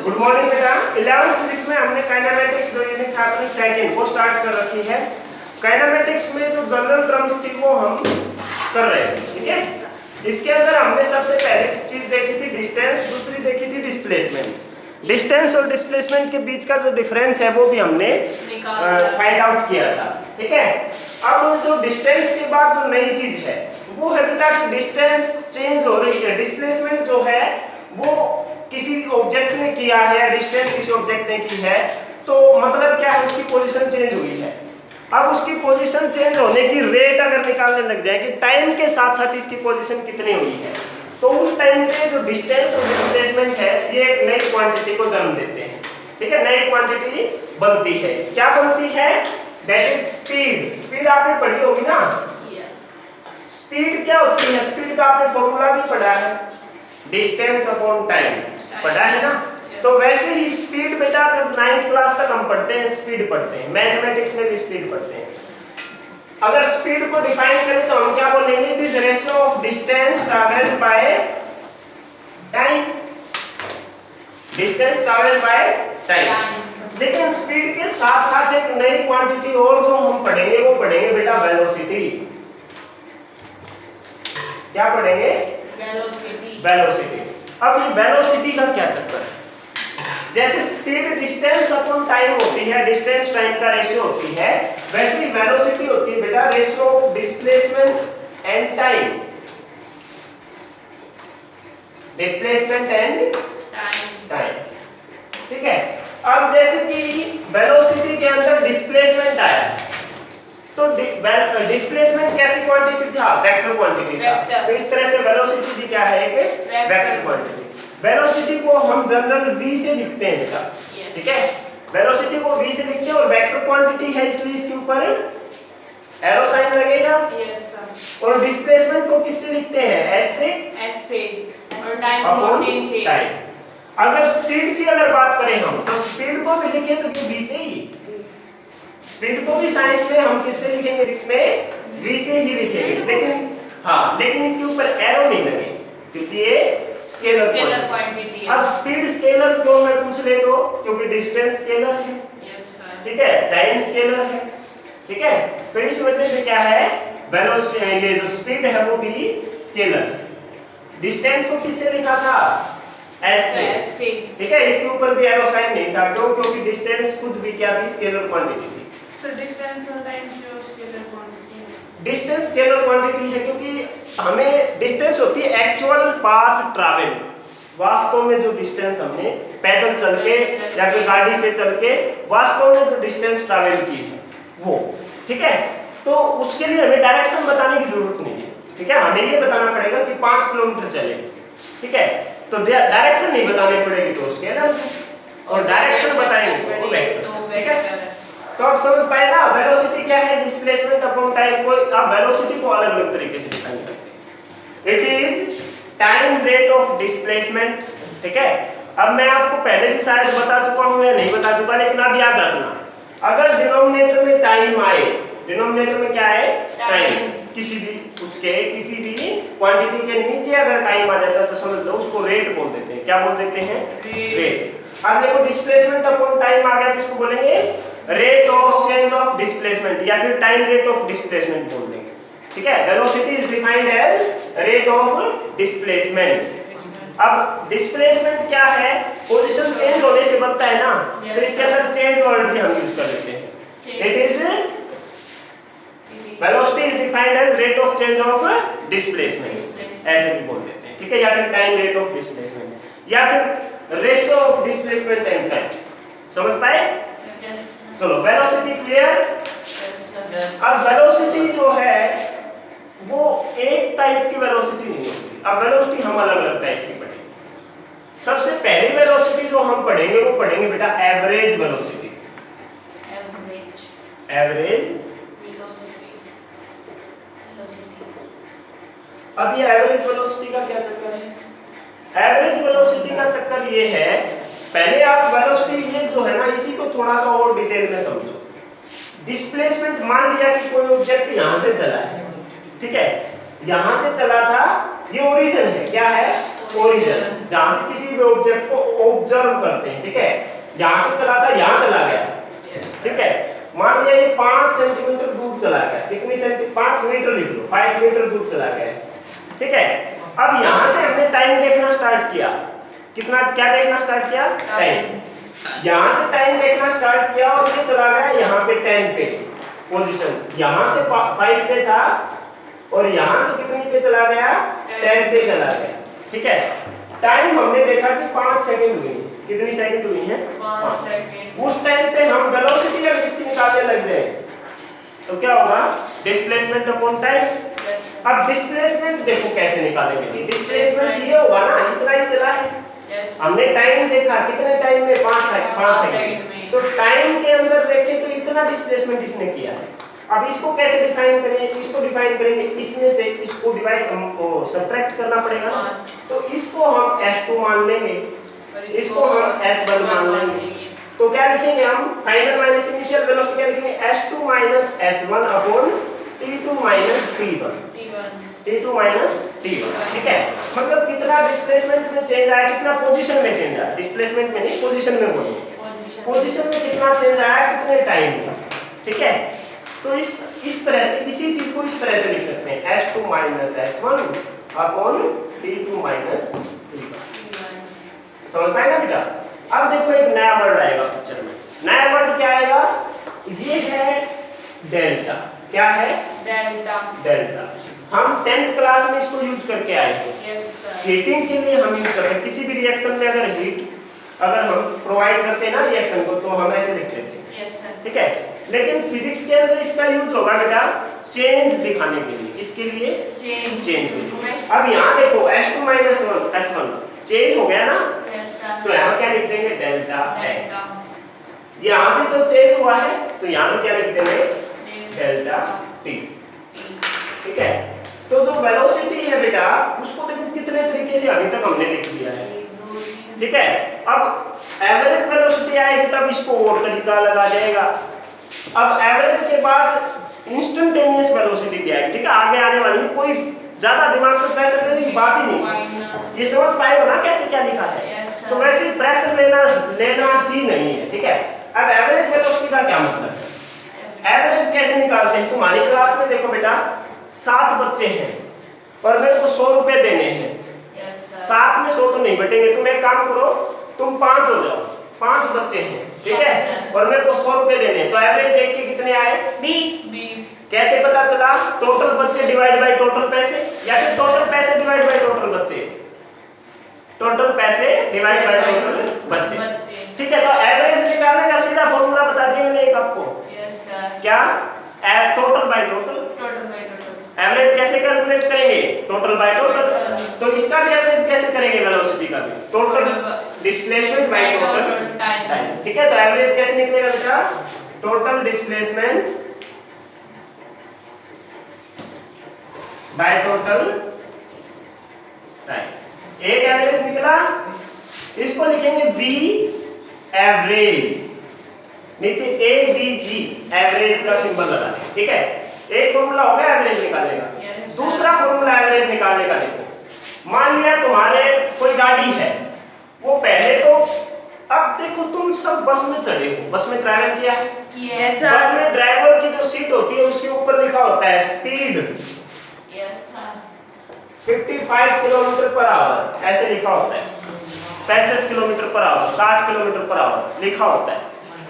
Good morning बेटा। 11th physics में हमने काइनेमेटिक्स जो यूनिट था अपनी सेकंड वो स्टार्ट कर रखी है। काइनेमेटिक्स में जो जनरल टर्म्स थी वो हम कर रहे हैं, ठीक है। इसके अंदर हमने सबसे पहले चीज देखी थी डिस्टेंस, दूसरी देखी थी डिस्प्लेसमेंट। डिस्टेंस और डिस्प्लेसमेंट के बीच का जो डिफरेंस है वो भी हमने फाइंड आउट किया था, ठीक है। अब जो डिस्टेंस के बाद जो नई चीज है वो है बेटा कि डिस्टेंस चेंज हो रही है। डिस्प्लेसमेंट जो है वो किसी ऑब्जेक्ट ने किया है या डिस्टेंस किसी ऑब्जेक्ट ने की है, तो मतलब क्या है, उसकी पोजीशन चेंज हुई है। अब उसकी पोजीशन चेंज होने की रेट अगर निकालने लग जाए कि टाइम के साथ साथ इसकी पोजीशन कितनी हुई है, तो उस टाइम पे जो डिस्टेंस और डिस्प्लेसमेंट है ये एक नई क्वांटिटी को जन्म देते हैं, ठीक है। नई क्वांटिटी बनती है। क्या बनती है? That is speed. स्पीड आपने पढ़ी होगी ना। स्पीड क्या होती है? स्पीड का आपने फॉर्मूला भी पढ़ा है, डिस्टेंस अपॉन टाइम पढ़ा है ना। तो वैसे ही स्पीड बेटा जब 9th क्लास तक हम पढ़ते हैं स्पीड पढ़ते हैं, मैथमेटिक्स में भी स्पीड पढ़ते हैं। अगर स्पीड को डिफाइन करें तो हम क्या बोलेंगे? It is ratio of distance travelled by time. Distance travelled by time. लेकिन स्पीड के साथ साथ एक नई क्वांटिटी और जो हम पढ़ेंगे वो पढ़ेंगे बेटा वेलोसिटी। क्या पढ़ेंगे? वेलोसिटी। अब ये वेलोसिटी का क्या चक्कर है? जैसे स्पीड डिस्टेंस अपॉन टाइम होती है, डिस्टेंस टाइम का रेशियो होती है, वैसे ही वेलोसिटी होती है बेटा ratio of displacement and time. Displacement and time, ठीक है। अब जैसे कि वेलोसिटी के अंदर डिस्प्लेसमेंट आया, तो डिस्प्लेसमेंट कैसी क्वांटिटी था? वेक्टर क्वांटिटी था। तो इस तरह से वेलोसिटी भी क्या है? एक वेक्टर क्वांटिटी। वेलोसिटी को हम जनरल v से लिखते हैं बेटा, ठीक है। वेलोसिटी को v से लिखते हैं और वेक्टर क्वांटिटी है इसलिए इसके ऊपर एरो साइन लगेगा। Yes sir. और डिस्प्लेसमेंट को किससे लिखते हैं? s से और टाइम को t से। टाइम। अगर स्पीड की अगर बात करें हम तो स्पीड को भी लिखें तो v से ही। स्पीड को भी साइंस में हम किससे लिखेंगे? इसमें v से ही लिखेंगे। लेकिन इसके ऊपर एरो नहीं लगे क्योंकि ये स्केलर क्वांटिटी है। अब स्पीड स्केलर क्यों मैं पूछ ले तो? क्योंकि डिस्टेंस स्केलर है, ठीक है, टाइम स्केलर है, ठीक है। तो इस वजह से क्या है, वेलोसिटी ये जो स्पीड है वो भी स्केलर। डिस्टेंस को किससे लिखा था? s से, ठीक है। इसके ऊपर भी एरो साइन नहीं था, क्यों? क्योंकि डिस्टेंस खुद भी क्या थी? स्केलर क्वांटिटी थी। सो डिस्टेंस और टाइम जो स्केलर क्वांटिटी है। डिस्टेंस स्केलर क्वांटिटी है क्योंकि हमें डिस्टेंस होती है एक्चुअल पाथ ट्रैवल। वास्तव में जो डिस्टेंस हमने पैदल चल के या फिर गाड़ी से चल के वास्तव में जो डिस्टेंस ट्रैवल की है वो, ठीक है। तो उसके लिए हमें डायरेक्शन बताने की जरूरत नहीं है, ठीक है। हमें ये बताना पड़ेगा कि 5 किलोमीटर चले, ठीक है। तो डायरेक्शन नहीं बतानी पड़ेगी तो उसके ना, और डायरेक्शन बताएंगे तो वेक्टर, ठीक है। तो आप समझ पाए ना वेलोसिटी क्या है? Displacement upon time. कोई आप वेलोसिटी को अलग अलग तरीके से डिफाइन करते हैं। It is time rate of displacement, ठीक है। अब मैं आपको पहले भी शायद बता चुका हूं या नहीं बता चुका, लेकिन अब याद रखना, अगर डिनोमिनेटर में टाइम आए, डिनोमिनेटर में क्या है? टाइम। किसी भी क्वांटिटी के नीचे अगर टाइम आ जाता है तो समझ लो उसको रेट बोल देते हैं। क्या बोल देते हैं? रेट। अब देखो डिस्प्लेसमेंट अपॉन टाइम आ गया तो इसको बोलेंगे rate of change of displacement या फिर टाइम रेट ऑफ डिस्प्लेसमेंट बोल देंगे, ठीक है। Velocity is defined as rate of displacement. अब डिस्प्लेसमेंट क्या है? पोजीशन चेंज होने से बनता है ना, तो इसके अंदर चेंज वर्ड भी हम यूज कर लेते हैं। It is velocity is defined as rate of change of displacement, ऐसे भी बोल देते हैं, ठीक है। या फिर टाइम रेट ऑफ डिस्प्लेसमेंट या फिर ratio of displacement and time. समझ पाए? चलो, वेलोसिटी क्लियर। अब वेलोसिटी जो है वो एक टाइप की वेलोसिटी नहीं होती। अब वेलोसिटी हम अलग अलग टाइप की पढ़ेंगे। सबसे पहली वेलोसिटी जो हम पढ़ेंगे वो पढ़ेंगे बेटा एवरेज वेलोसिटी। एवरेज। अब ये एवरेज वेलोसिटी का क्या चक्कर है? एवरेज वेलोसिटी का चक्कर ये है, पहले आप वेलोसिटी ये जो है ना इसी को थोड़ा सा और डिटेल में समझो। डिस्प्लेसमेंट, मान लिया कि कोई ऑब्जेक्ट यहां से चला है, ठीक है, यहां से चला था, ये ओरिजिन है। क्या है? ओरिजिन, जहां से किसी भी ऑब्जेक्ट को ऑब्जर्व करते हैं, ठीक है, यहां से चला था यहां चला गया, ठीक है, मान लिया ये 5 सेंटीमीटर दूर चला गया, कितनी सेंटी 5 मीटर लिख लो, 5 मीटर दूर चला गया, ठीक है। अब यहां से हमने टाइम देखना स्टार्ट किया, कितना क्या देखना स्टार्ट किया, टाइम, यहां से टाइम देखना स्टार्ट किया और ये चला गया यहां पे 10 पे पोजीशन, यहां से 5 पे था और यहां से कितनी पे चला गया, 10 पे चला गया, ठीक है। टाइम हमने देखा कि 5 सेकंड हुई, कितनी सेकंड हुई है, 5 सेकंड। उस टाइम पे हम वेलोसिटी अगर इसकी निकालने लग जाए तो क्या होगा, डिस्प्लेसमेंट अपॉन टाइम। अब डिस्प्लेसमेंट देखो कैसे निकालेंगे, डिस्प्लेसमेंट ये होगा ना, इतना ही चला है, हमने टाइम देखा कितने टाइम में, 5 सेकंड, तो टाइम के अंदर देखें तो इतना डिस्प्लेसमेंट इसने किया है। अब इसको कैसे डिफाइन करेंगे, इसको डिफाइन करेंगे, इसमें से इसको डिवाइड हमको सब्ट्रैक्ट करना पड़ेगा, तो इसको हम s2 मान लेंगे, इसको हम s1 मान लेंगे, तो क्या लिखेंगे हम, फाइनल माइनस इनिशियल वेलोसिटी क्या लिखेंगे, s2 minus s1 upon t2 minus t1, t2 minus t1, ठीक है। मतलब कितना डिस्प्लेसमेंट में चेंज आया, कितना पोजीशन में चेंज आया, डिस्प्लेसमेंट में नहीं, पोजीशन में बोलिए, पोजीशन में कितना चेंज आया, कितने टाइम में, ठीक है। तो इस तरह से, इसी चीज को इस तरह से लिख सकते हैं, s2 minus s1 upon t2 minus t1, समझ पाए ना बेटा। अब देखो एक नया वर्ड आएगा पिक्चर में, नया वर्ड क्या आएगा, ये है डेल्टा, क्या है, डेल्टा, डेल्टा। हम 10th क्लास में इसको यूज करके आए हैं, हीटिंग के लिए हम यूज करते हैं, किसी भी रिएक्शन में अगर हीट अगर हम प्रोवाइड करते हैं ना रिएक्शन को, तो हम ऐसे लिखते थे, ठीक है। लेकिन फिजिक्स के अंदर इसका यूज होगा बेटा चेंज दिखाने के लिए, इसके लिए चेंज। अब यहाँ देखो s2 माइनस s1 चेंज हो गया ना, तो यहाँ क्या लिख देंगे, डेल्टा s। यहाँ भी तो चेंज हुआ है, तो यहाँ भी क्या लिख देंगे, डेल्टा t, ठीक है। तो जो वेलोसिटी है बेटा उसको देखो कितने तरीके से अभी तक हमने लिख दिया है, ठीक है। अब एवरेज वेलोसिटी आएगी तब इसको और तरीका लगा जाएगा। अब एवरेज के बाद इंस्टेंटेनियस वेलोसिटी भी आएगी, ठीक है, आगे आने वाली, कोई ज्यादा दिमाग पे प्रेशर लेने की बात ही नहीं, ये समझ पाए हो ना कैसे क्या लिखा है, तो वैसे प्रेशर लेना ही नहीं है, ठीक है। अब एवरेज वेलोसिटी का क्या मतलब है, एवरेज कैसे निकालते हैं, तुम्हारी क्लास में देखो बेटा 7 बच्चे हैं और मेरे को 100 रुपए देने हैं, 7 में 100 तो नहीं बटेंगे, तुम एक काम करो, तुम 5 हो जाओ, 5 बच्चे हैं, ठीक है, और मेरे को 100 रुपए देने हैं, तो एवरेज एक के कितने आए, 20। कैसे पता चला, टोटल बच्चे डिवाइड बाय टोटल पैसे, या फिर टोटल पैसे डिवाइड बाय टोटल बच्चे, टोटल पैसे डिवाइड बाय टोटल बच्चे, ठीक है। तो एवरेज निकालने का सीधा फॉर्मूला बता दिया मैंने एक आपको, क्या, टोटल बाय टोटल, एवरेज कैसे कैलकुलेट करेंगे, टोटल बाय टोटल, तो इसका भी एवरेज कैसे करेंगे, वेलोसिटी का भी, total displacement by total time, ठीक है। तो एवरेज कैसे निकलेगा बेटा, total displacement by total time, एक एवरेज निकला, इसको लिखेंगे v एवरेज, नीचे AVG एवरेज का सिंबल लगा दें, ठीक है। एक फॉर्मूला हो गया एवरेज निकालने का, दूसरा फॉर्मूला एवरेज निकालने का देखो, मान लिया तुम्हारे कोई गाड़ी है, वो पहले तो, अब देखो तुम सब बस में चढ़े हो, बस में ट्रैवल किया है, बस में ड्राइवर की जो सीट होती है उसके ऊपर लिखा होता है स्पीड, 55 किलोमीटर पर आवर, ऐसे लिखा होता है, 65 kilometre per hour, 60 kilometre per hour लिखा होता है।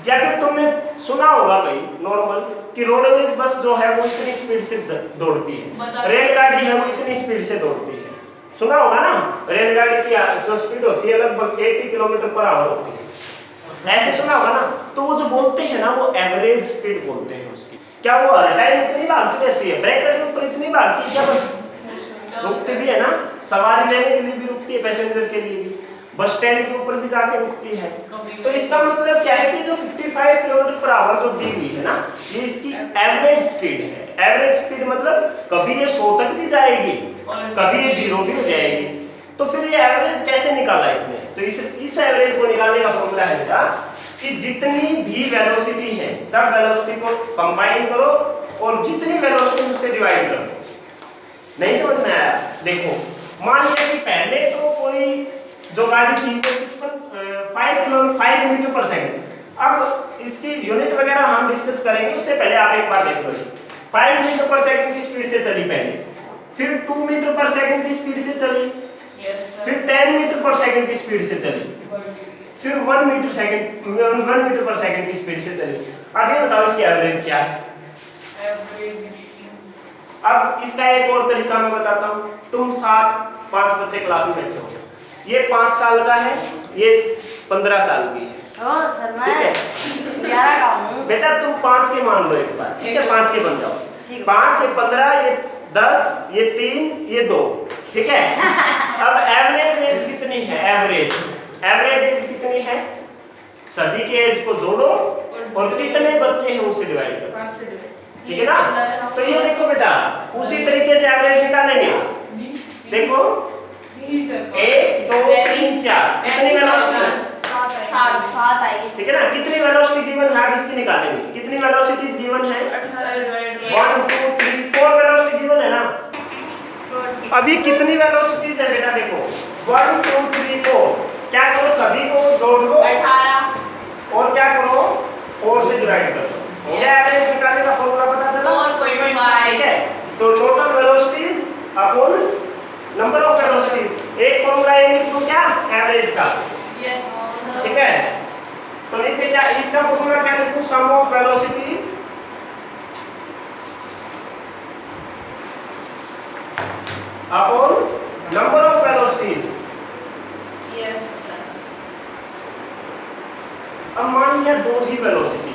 या फिर तुमने सुना होगा भाई नॉर्मल कि रोडवेज बस जो है वो इतनी स्पीड से दौड़ती है, रेलगाड़ी है वो इतनी स्पीड से दौड़ती है, सुना होगा ना, रेलगाड़ी की जो स्पीड होती है लगभग 80 किलोमीटर पर आवर होती है, ऐसे सुना होगा ना। तो वो जो बोलते हैं ना वो एवरेज स्पीड बोलते हैं उसकी, क्या वो हर टाइम इतनी भागती रहती है, ब्रेकर के ऊपर इतनी भागती है क्या, बस रुकती भी है ना, सवारी लेने के लिए भी रुकती है, पैसेंजर के लिए भी, बस स्टैंड के ऊपर भी जाके रुकती है। तो इसका मतलब क्या है कि जो 55 किलोमीटर पर आवर जो दी हुई है ना, ये इसकी एवरेज स्पीड है। एवरेज स्पीड मतलब कभी ये 100 तक भी जाएगी, कभी ये 0 भी हो जाएगी। तो फिर ये एवरेज कैसे निकाला इसने, तो इस एवरेज को निकालने का फॉर्मूला है बेटा कि जितनी भी वेलोसिटी है सब वेलोसिटी को कंबाइन करो और जितनी वेलोसिटी उससे डिवाइड करो। नहीं समझ में आया, देखो मान लिया कि पहले तो कोई जो गाड़ी थी वो 5 मीटर पर सेकंड। अब इसकी यूनिट वगैरह हम डिस्कस करेंगे, उससे पहले आप एक बार देख लो। 5 मीटर पर सेकंड की स्पीड से चली पहले, फिर 2 मीटर पर सेकंड की स्पीड से चली, फिर 10 मीटर पर सेकंड की स्पीड से चली, फिर 1 मीटर पर सेकंड की स्पीड से चली। अब ये बताओ इसकी एवरेज क्या है? अब इसका एक और तरीका मैं बताता हूँ। तुम 5 बच्चे क्लास में बैठे हो, ये 5 साल का है, ये 15 साल की है। सर मैं 11 का हूँ। बेटा तुम 5 के मान लो एक बार, ठीक है? 5 के बन जाओ। ठीक है। 5 ये 15, ये 10, ये 3, ये 2, ठीक है? अब एवरेज एज कितनी है? एवरेज एज कितनी है? सभी के एज को जोड़ो और कितने बच्चे हैं उसे डिवाइड करो, ठीक है ना? तो ये देखो बेटा, उसी तरीके से एवरेज निकालेंगे। देखो 1 2 3 4 कितनी वेलोसिटी? 7 आई। ठीक है ना? कितनी वेलोसिटी गिवन है, अब इसकी निकालेंगे। कितनी वेलोसिटीज गिवन है? 1 2 3 4 वेलोसिटी गिवन है ना? अभी कितनी वेलोसिटीज है बेटा? देखो 1 2 3 4, क्या करो सभी को जोड़ दो 18 और क्या करो 4 से डिवाइड कर दो। हो गया? एवरेज निकालने का फॉर्मूला पता चला, 4.5। ठीक है? तो total velocities upon number of velocities, एक फॉर्मूला ये लिख दो क्या? एवरेज का, ठीक है? तो नीचे क्या इसका फॉर्मूला क्या लिखूं? Sum of velocities upon number of velocities. अब मान लिया 2 ही वेलोसिटी,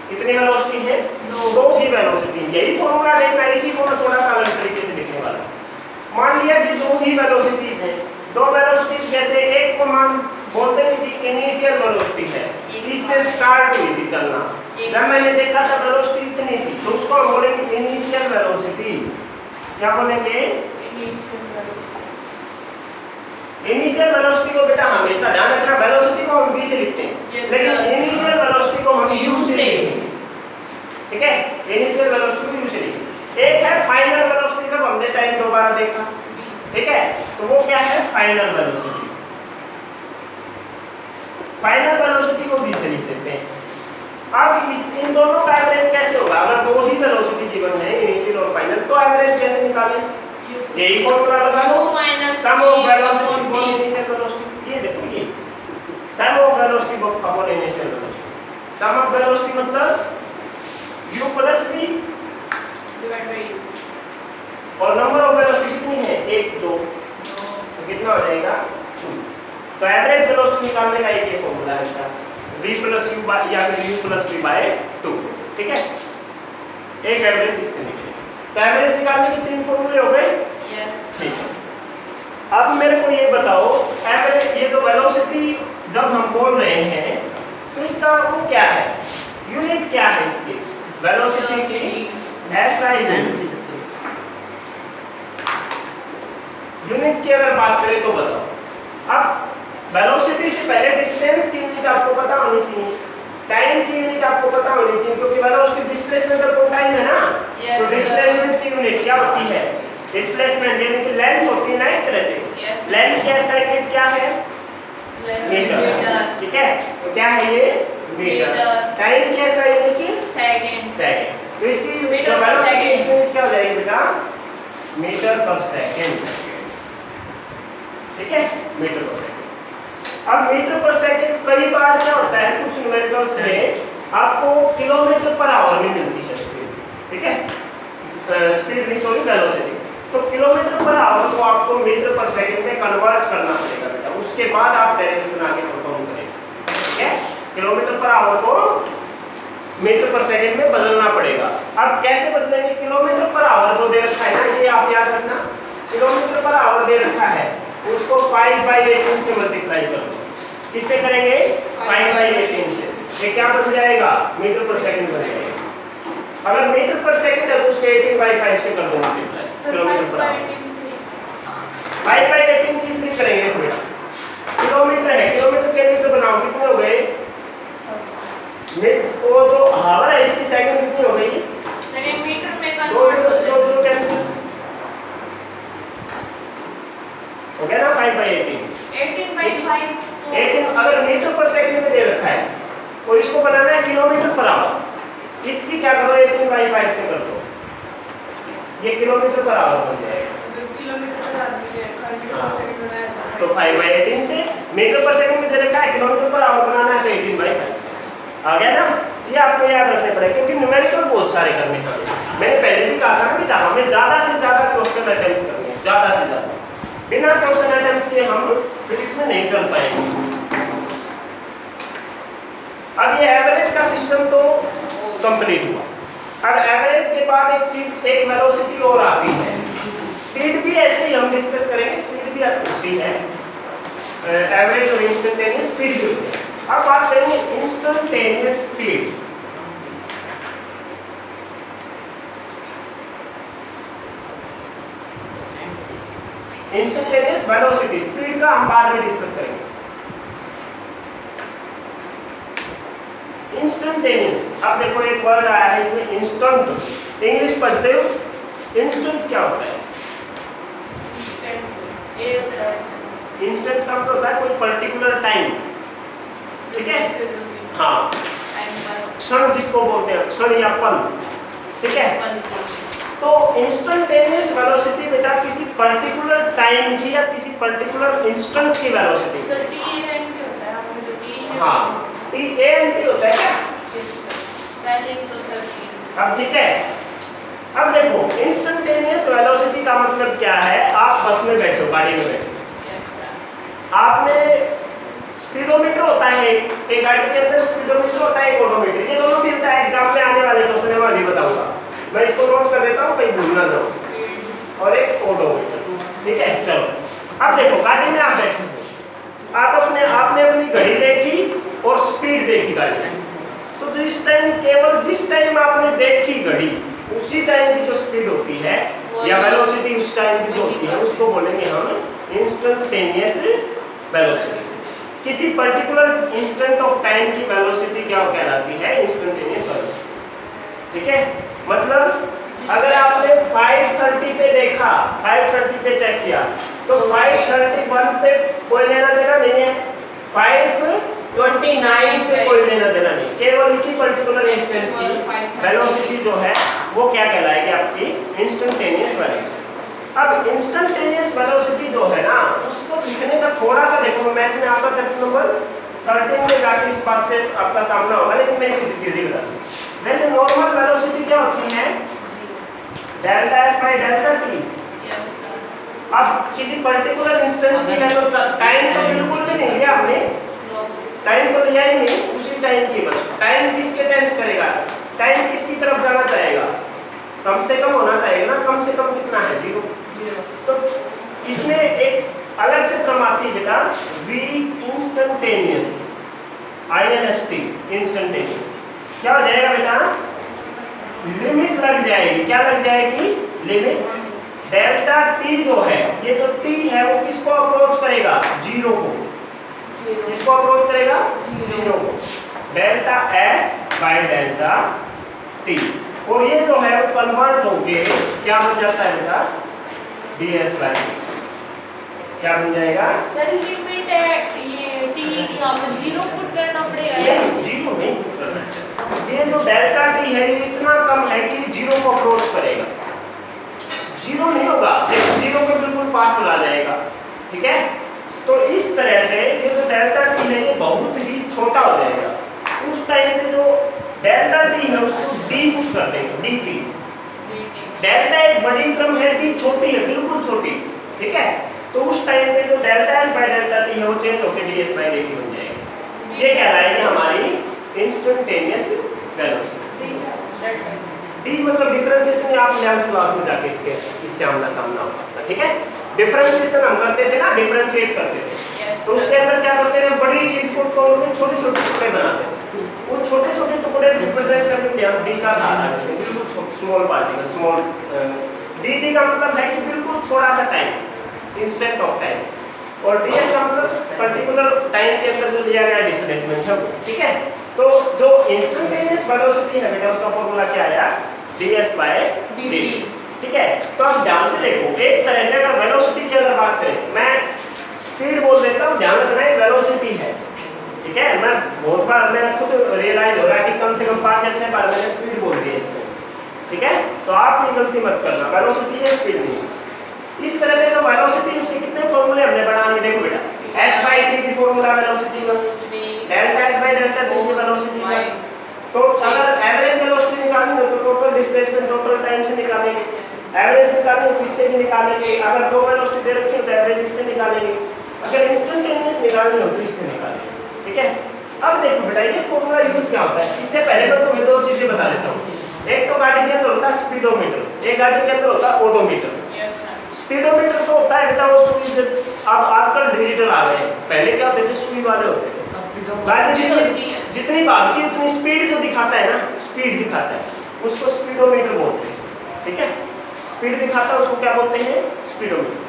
कितनी वेलोसिटी है? 2 ही वेलोसिटी। यही फॉर्मूला देखना, इसी को मैं थोड़ा सा अलग तरीके से लिखने वाला हूं। मान लिया कि 2 ही वेलोसिटीज है। 2 वेलोसिटीज जैसे एक को मान बोलते हैं कि इनिशियल वेलोसिटी है, इससे स्टार्ट हुई थी चलना। जब मैंने देखा था वेलोसिटी इतनी थी, तो उसको हम बोलेंगे इनिशियल वेलोसिटी। क्या बोलेंगे? इनिशियल वेलोसिटी को बेटा हमेशा ध्यान रखना, वेलोसिटी को हम v से लिखते हैं, Yes, लेकिन sir. इनिशियल वेलोसिटी को हम u U से से। लिखेंगे, ठीक है? इनिशियल वेलोसिटी को u से लिखेंगे। एक है फाइनल वेलोसिटी, जब हमने टाइम दोबारा देखा, ठीक है? तो वो क्या है? Final velocity. फाइनल वेलोसिटी को v से लिख देते हैं। अब इन दोनों का एवरेज कैसे होगा? अगर 2 ही वेलोसिटी गिवन है, इनिशियल और फाइनल, तो एवरेज कैसे निकालें? यही फॉर्मूला लगा लो, sum of velocity upon initial velocity. ये देखो, ये sum of velocity upon initial velocity. Sum of velocity मतलब u प्लस v, और नंबर ऑफ वेलोसिटी कितनी है? 1 2, तो कितना हो जाएगा? 2। तो एवरेज वेलोसिटी निकालने का एक ही फॉर्मूला है इसका, v प्लस u या फिर u प्लस v बाय 2, ठीक है? एक एवरेज इससे निकलेगा। तो एवरेज निकालने के 3 फॉर्मूले हो गए, ठीक है? अब मेरे को ये बताओ, एवरेज ये जो वेलोसिटी जब हम बोल रहे हैं, तो इसका वो क्या है? यूनिट क्या है इसकी? वेलोसिटी की SI यूनिट की अगर बात करें तो बताओ। अब वेलोसिटी से पहले डिस्टेंस की यूनिट आपको पता होनी चाहिए, टाइम की यूनिट आपको पता होनी चाहिए, क्योंकि वेलोसिटी डिस्प्लेसमेंट अपॉन टाइम है ना। तो डिस्प्लेसमेंट की यूनिट क्या होती है? डिस्प्लेसमेंट यानी कि लेंथ होती है ना एक तरह से। लेंथ की SI यूनिट क्या है? मीटर, ठीक है? तो क्या है ये? मीटर। टाइम की SI यूनिट सेकंड। तो इसकी मीटर पर वेलोसिटी सेकंड। यूनिट क्या हो जाएगी बेटा? मीटर पर सेकंड, ठीक है? मीटर पर सेकंड। अब मीटर पर सेकंड कई बार क्या होता है, कुछ न्यूमेरिकल्स में आपको किलोमीटर पर आवर में मिलती है स्पीड, ठीक है? स्पीड नहीं, सॉरी, वेलोसिटी। तो किलोमीटर पर आवर को आपको मीटर पर सेकंड में कन्वर्ट करना पड़ेगा बेटा, उसके बाद आप डेरिवेशन आगे परफॉर्म करेंगे, ठीक है? किलोमीटर पर आवर को मीटर पर सेकंड में बदलना पड़ेगा। अब कैसे बदलेंगे? किलोमीटर पर आवर जो दे रखा है ना, ये आप याद रखना, किलोमीटर पर आवर दे रखा है, उसको 5/18 से मल्टीप्लाई कर दो। किससे करेंगे? 5/18 से। ये क्या बन जाएगा? मीटर पर सेकंड बन जाएगा। अगर मीटर पर सेकंड है तो उसको 18/5 से कर दो मल्टीप्लाई, किलोमीटर पर आवर। 5/18 से इसलिए करेंगे, देखो बेटा, किलोमीटर है, किलोमीटर के मीटर बनाओ, कितने हो गए? वो जो हावर है इसकी सेकंड कितनी हो गई? सेकंड मीटर में दो मीटर से दो कैंसिल हो गया ना, 5/18? 18/5 तो 18 अगर मीटर पर सेकंड में दे रखा है और इसको बनाना है किलोमीटर पर आवर, इसकी क्या करो 18/5 से कर दो, ये किलोमीटर पर आवर बन जाएगा। तो 5/18 से मीटर पर सेकंड में दे रखा है, किलोमीटर पर आवर बनाना है तो 18/5 से आ गया ना। ये आपको याद रखने पड़ेगा क्योंकि न्यूमेरिकल बहुत सारे करने हैं। मैंने पहले भी कहा था ना बेटा, हमें ज्यादा से ज्यादा क्वेश्चन अटेम्प्ट करने हैं, ज्यादा से ज्यादा। बिना क्वेश्चन अटेम्प्ट किए हम फिजिक्स में नहीं चल पाएंगे। अब ये एवरेज का सिस्टम तो कंप्लीट हुआ। अब एवरेज के बाद एक चीज, एक वेलोसिटी और आती है। स्पीड भी ऐसे ही हम डिस्कस करेंगे, स्पीड भी होती है, एवरेज और इंस्टेंटेनियस स्पीड भी होती है। अब बात करेंगे instantaneous speed. Instantaneous velocity, speed का हम बाद में डिस्कस करेंगे। इंस्टेंटेनियस, अब देखो एक वर्ड आया है इसमें इंस्टेंट, इंग्लिश पढ़ते हो, इंस्टेंट क्या होता है? इंस्टेंट का मतलब होता है कोई पर्टिकुलर टाइम, ठीक है? हाँ, क्षण जिसको बोलते हैं, क्षण या पल, ठीक है? तो इंस्टेंटेनियस वेलोसिटी बेटा किसी पर्टिकुलर टाइम की या किसी पर्टिकुलर इंस्टेंट की वेलोसिटी। हाँ, TANT होता है क्या? अब ठीक है, अब देखो इंस्टेंटेनियस वेलोसिटी का मतलब क्या है? आप बस में बैठे हो, गाड़ी में बैठे हो, आपने स्पीडोमीटर होता है, एक गाड़ी के अंदर स्पीडोमीटर होता है, एक ओडोमीटर, ये दोनों भी होता है। एग्जाम में आने वाले क्वेश्चन में अभी बताऊंगा, मैं इसको नोट कर देता हूँ कहीं भूल ना जाओ। और एक ओडोमीटर, ठीक है? चलो अब देखो गाड़ी में आप बैठे हो, आपने अपनी घड़ी देखी और स्पीड देखी गाड़ी में, तो जिस टाइम, केवल जिस टाइम आपने देखी घड़ी, उसी टाइम की जो स्पीड होती है या वेलोसिटी उस टाइम की जो होती है, उसको बोलेंगे हम इंस्टेंटेनियस वेलोसिटी। किसी पर्टिकुलर इंस्टेंट ऑफ टाइम की वेलोसिटी क्या कहलाती है? इंस्टेंटेनियस वेलोसिटी, ठीक है? मतलब अगर आपने 5:30 पे देखा, 5:30 पे चेक किया, तो 5:31 पे कोई लेना देना नहीं है, 5:29 से कोई लेना देना नहीं, केवल इसी पर्टिकुलर इंस्टेंट की वेलोसिटी जो है वो क्या कहलाएगी? आपकी इंस्टेंटेनियस वेलोसिटी। अब इंस्टेंटेनियस वेलोसिटी जो है ना, उसको लिखने का थोड़ा सा देखो, मैथ में आपका चैप्टर नंबर 13 में जाके इस बात से आपका सामना होगा, लेकिन मैं इसको धीरे बता दूं। वैसे नॉर्मल वेलोसिटी क्या होती है? Delta S by delta T. अब किसी पर्टिकुलर इंस्टेंट की है तो टाइम तो बिल्कुल भी नहीं लिया हमने, टाइम तो लिया ही नहीं, उसी टाइम की बस। टाइम किसके टेंस करेगा? टाइम किसकी तरफ जाना चाहेगा? कम से कम होना चाहिए ना, कम से कम कितना है? 0। तो इसमें एक अलग से क्रम आती है बेटा, v इंस्टेंटेनियस, INST इंस्टेंटेनियस। क्या हो जाएगा बेटा? लिमिट लग जाएगी, क्या लग जाएगी? लिमिट। डेल्टा t जो है, ये जो t है वो किसको अप्रोच करेगा? 0 को। किसको अप्रोच करेगा? 0 को। Delta s by delta t, और ये जो है वो कन्वर्ट होके क्या बन जाता है बेटा? ds by t। क्या बन जाएगा? सर लिमिट है ये t यहाँ पर 0 पुट करना पड़ेगा या? नहीं, 0 नहीं पुट करना चाहिए। ये जो डेल्टा t है ये इतना कम है कि 0 को अप्रोच करेगा, 0 नहीं होगा, लेकिन 0 के बिल्कुल पास चला जाएगा, ठीक है? तो इस तरह से ये जो डेल्टा t है ये बहुत ही छोटा हो जाएगा। उस टाइम पे जो डेल्टा t है उसको d पुट कर देंगे, dt। डेल्टा एक बड़ी क्रम है, d छोटी है, बिल्कुल छोटी, ठीक है? तो उस टाइम पे जो delta s by delta t है वो चेंज होकर ds बाय dt बन जाएगा। ये कहलाएगी हमारी इंस्टेंटेनियस वेलोसिटी। d मतलब डिफरेंशिएशन, आप 11th क्लास में जाके इससे आमना सामना होगा, ठीक है? डिफरेंशिएशन हम करते थे ना, डिफरेंशिएट करते थे, तो उसके अंदर क्या करते हैं? बड़ी चीज को तोड़ के छोटे छोटे टुकड़े बनाते हैं, वो छोटे छोटे टुकड़े रिप्रेजेंट करने के लिए हम d का सहारा लेते हैं, बिल्कुल स्मॉल पार्टिकल, स्मॉल dt का मतलब है कि बिल्कुल थोड़ा सा टाइम, इंस्टेंट ऑफ टाइम, और ds का मतलब पर्टिकुलर टाइम के अंदर जो लिया गया डिस्प्लेसमेंट है, ठीक है? तो जो इंस्टेंटेनियस वेलोसिटी है बेटा उसका फॉर्मूला क्या आया? ds बाय dt, ठीक है? तो आप ध्यान से देखो, एक तरह से अगर वेलोसिटी की अगर बात करें, मैं स्पीड बोल देता हूँ, ध्यान रखना है वेलोसिटी है, ठीक है। मैं बहुत बार मैं खुद रियलाइज हो रहा है कि कम से कम 5 या 6 बार मैंने स्पीड बोल दी है इसमें, ठीक है। तो आप ये गलती मत करना, वेलोसिटी है स्पीड नहीं। इस तरह से जो वेलोसिटी उसके कितने फॉर्मूले हमने बना लिए, देखो बेटा, s/t भी फॉर्मूला वेलोसिटी का, डेल्टा s/डेल्टा t की वेलोसिटी का। तो अगर एवरेज वेलोसिटी निकालनी हो तो टोटल डिस्प्लेसमेंट टोटल टाइम से निकालेंगे, एवरेज निकालनी हो तो इससे भी निकालेंगे, अगर दो वेलोसिटी दे रखी हो तो एवरेज इससे निकालेंगे, अगर इंस्टेंटेनियस निकालनी हो तो इससे निकालेंगे, ठीक है। अब देखो बेटा ये फॉर्मूला यूज क्या होता है, इससे पहले मैं तुम्हें दो चीजें बता देता हूँ। एक तो गाड़ी के अंदर होता है स्पीडोमीटर, एक गाड़ी के अंदर होता है ओडोमीटर। स्पीडोमीटर तो होता है बेटा वो सुई, अब आजकल डिजिटल आ गए हैं, पहले क्या होते थे सुई वाले होते थे। गाड़ी जितनी भागती है उतनी स्पीड जो दिखाता है ना, स्पीड दिखाता है उसको स्पीडोमीटर बोलते हैं, ठीक है। स्पीड दिखाता है उसको क्या बोलते हैं, स्पीडोमीटर।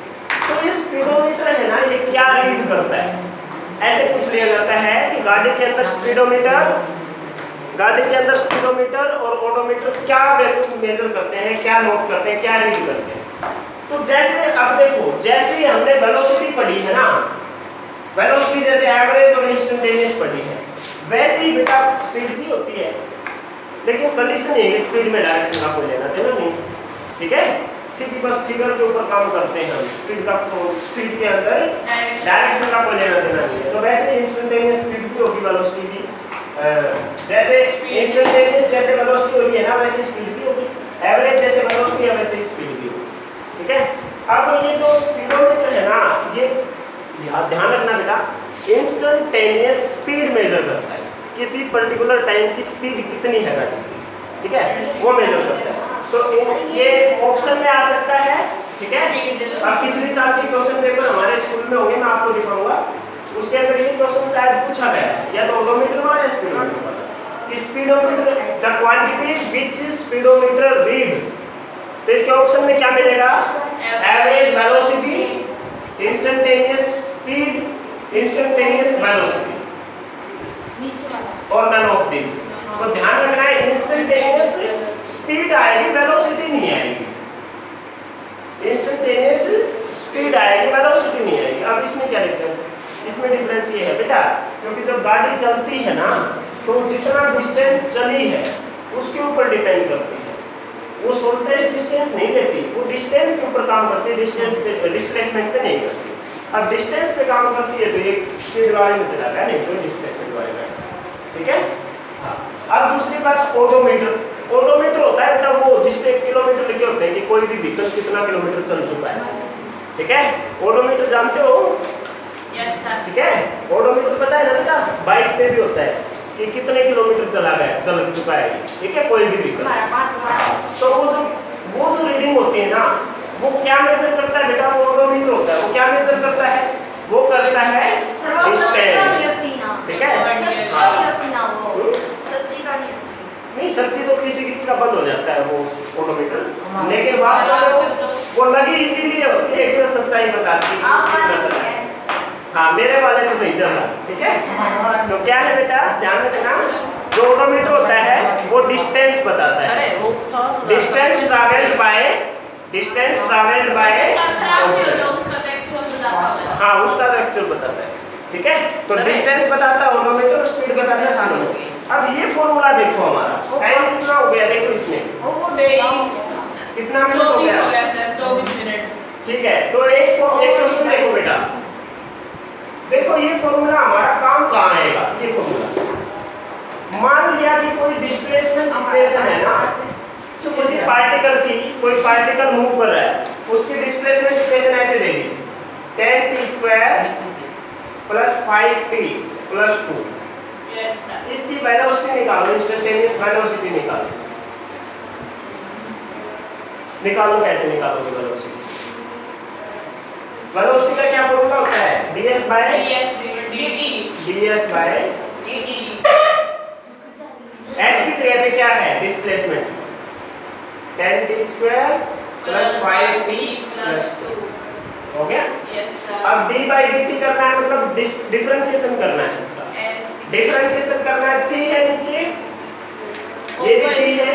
तो ये स्पीडोमीटर है ना, ये क्या रीड करता है, ऐसे पूछ लिया जाता है कि गाड़ी के अंदर स्पीडोमीटर और ओडोमीटर क्या वैल्यू मेजर करते हैं, क्या नोट करते हैं, क्या रीड करते हैं। तो जैसे अब देखो, जैसे ही हमने वेलोसिटी पढ़ी है ना, वेलोसिटी जैसे एवरेज और इंस्टेंटेनियस पढ़ी है, वैसे ही बेटा स्पीड भी होती है, लेकिन कंडीशन ये है स्पीड में डायरेक्शन का कोई लेना देना नहीं, ठीक है। सीधी बस फिगर के ऊपर काम करते हैं हम, स्पीड के अंदर डायरेक्शन का कोई लेना देना नहीं है। तो वैसे इंस्टेंटेनियस स्पीड भी होगी, वेलोसिटी भी जैसे इंस्टेंटेनियस जैसे वेलोसिटी होगी है ना, वैसे स्पीड भी होगी, एवरेज जैसे वेलोसिटी है वैसे स्पीड भी होगी, ठीक है। अब ये जो स्पीडोमीटर है ना, ये ध्यान रखना बेटा, इंस्टेंटेनियस स्पीड मेजर करता है, किसी पर्टिकुलर टाइम की स्पीड कितनी है गाड़ी की, ठीक है, वो मेजर करता है। तो ये ऑप्शन में आ सकता है, ठीक है। अब पिछले साल के क्वेश्चन पेपर हमारे स्कूल में होंगे, मैं आपको दिखाऊंगा, उसके अंदर ये क्वेश्चन शायद पूछा गया है, या तो ओडोमीटर वाला या स्पीडोमीटर वाला। Speedometer the quantity which speedometer read, तो इसके ऑप्शन में क्या मिलेगा, average velocity, instantaneous speed, instantaneous velocity और नन ऑफ दिस। तो ध्यान रखना है इंस्टेंटेनियस स्पीड आएगी, वेलोसिटी नहीं आएगी, इंस्टेंटेनियस स्पीड आएगी, वेलोसिटी नहीं आएगी। अब इसमें क्या डिफरेंस है, इसमें डिफरेंस ये है बेटा, क्योंकि जब गाड़ी चलती है ना तो जितना डिस्टेंस चली है उसके ऊपर डिपेंड करती है, वो शॉर्टेस्ट डिस्टेंस नहीं लेती, वो डिस्टेंस के ऊपर काम करती है, डिस्टेंस पे डिस्प्लेसमेंट पे नहीं करती। अब डिस्टेंस पे काम करती है तो एक स्पीड वाले में चला गया, नहीं तो डिस्प्लेसमेंट वाले में, ठीक है। हाँ, अब दूसरी बात ओडोमीटर। ओडोमीटर होता है बेटा वो जिसपे किलोमीटर लिखे होते हैं कि कोई भी व्हीकल कितना किलोमीटर चल चुका है, ठीक है। ओडोमीटर जानते हो, यस सर, ठीक है। ओडोमीटर पता है ना बेटा, बाइक पे भी होता है कि कितने किलोमीटर चल चुका है, ठीक है, कोई भी व्हीकल। तो वो जो रीडिंग होती है ना, वो क्या मेजर करता है बेटा, वो ओडोमीटर होता है, वो क्या मेजर करता है, वो करता है डिस्टेंस, ठीक है। नहीं सच्ची तो किसी का बंद हो जाता है वो ओडोमीटर, लेकिन वास्तव में वो लगी इसीलिए होती है कि वो सच्चाई बता सके कितना चला है। हाँ, मेरे वाले तो नहीं चल रहा, ठीक है। तो क्या है बेटा, ध्यान रखना, जो ओडोमीटर होता है वो डिस्टेंस बताता है, डिस्टेंस ट्रैवल्ड बाय हाँ उसका एक्चुअल बताता है, ठीक है। तो डिस्टेंस बताता है ओडोमीटर और स्पीड बताता है स्पीडोमीटर। अब ये फॉर्मूला देखो, हमारा टाइम कितना हो गया देखो, इसमें कितना मिनट हो गया, 24 मिनट, ठीक है। तो एक क्वेश्चन देखो बेटा, देखो ये फॉर्मूला हमारा काम कहाँ आएगा। ये फॉर्मूला मान लिया कि कोई डिस्प्लेसमेंट इक्वेशन है ना, किसी पार्टिकल की, कोई पार्टिकल मूव कर रहा है, उसकी डिस्प्लेसमेंट इक्वेशन ऐसे देगी 10t² + 5t + 2। यस सर, इसकी वेलोसिटी निकालो, इंस्टेंटेनियस वेलोसिटी निकालो कैसे निकालोगे वेलोसिटी? वेलोसिटी का क्या फॉर्मूला होता है, ds/dt। s की जगह पे क्या है, डिस्प्लेसमेंट 10t² + 5t + 2 हो गया। यस सर, अब d/dt करना है, मतलब डिफरेंशिएशन करना है, इसका डिफरेंशिएशन करना है। t है नीचे, ये भी t है,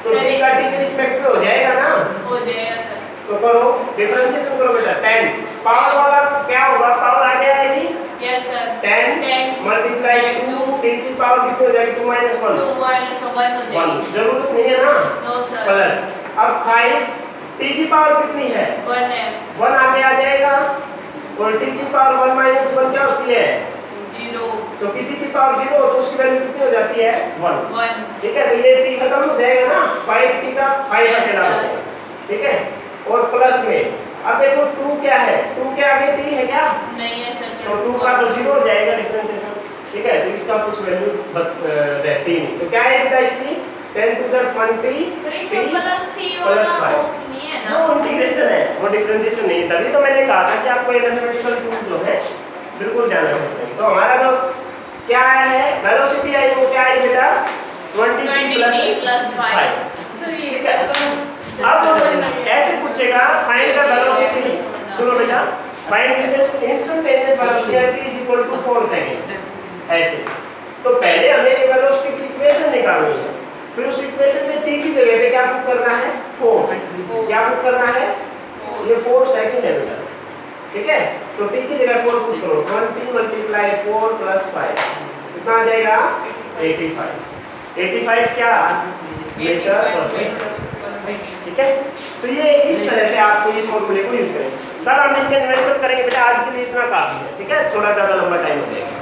तो d का t के रिस्पेक्ट में हो जाएगा ना, हो जाएगा सर। तो करो डिफरेंशिएशन करो बेटा, 10 पावर वाला क्या होगा, पावर आगे आएगी यस सर 10 मल्टीप्लाई 2 टी की पावर कितनी हो जाएगी 2 माइनस 1 2 माइनस 1 हो जाएगी। जरूरत नहीं है ना नो सर प्लस अब 5 टी की पावर कितनी है 1 है 1 आगे आ जाएगा और टी की पावर 1 माइनस 1 क्या होती है 0 तो किसी की पावर 0 हो तो उसकी वैल्यू कितनी हो जाती है 1 1 ठीक है। तो ये टी खत्म हो जाएगा ना 5 टी का 5 Yes, अकेला sir. बचेगा ठीक है। और प्लस में अब देखो 2 क्या है 2 के आगे टी है क्या नहीं है सर तो 2 का तो 0 हो जाएगा डिफरेंशिएशन ठीक है। तो इसका कुछ वैल्यू रहती ही नहीं तो क्या है बेटा इसकी 10 टू द 20 सर टी इसमें प्लस सी प्लस वाला 5 ऑफ नहीं है ना। वो इंटीग्रेशन है वो डिफरेंशिएशन नहीं। तभी तो मैंने कहा था कि आपको ये मैथमेटिकल टूल जो है बिल्कुल ध्यान रखना चाहिए। तो हमारा जो क्या है वेलोसिटी आई वो क्या है बेटा 20 प्लस 5 तो ये ठीक है। अब ऐसे पूछेगा फाइंड द वेलोसिटी सुनो बेटा find instantaneous velocity t 4 second ऐसे। तो पहले हमें ये वेलोसिटी की इक्वेशन निकालनी है फिर उस इक्वेशन में t की जगह पे क्या पुट करना है 4 क्या पुट करना है ये 4 सेकंड है बेटा ठीक है। तो t की जगह 4 पुट करो 20 मल्टीप्लाई 4 प्लस 5 कितना आ जाएगा 85 क्या मीटर पर सेकंड ठीक है। तो ये इस तरह से आपको ये फॉर्मूले को यूज करेंगे। कल हम इसके न्यूमेरिकल करेंगे बेटा आज के लिए इतना काफी है ठीक है। थोड़ा ज्यादा लंबा टाइम हो जाएगा।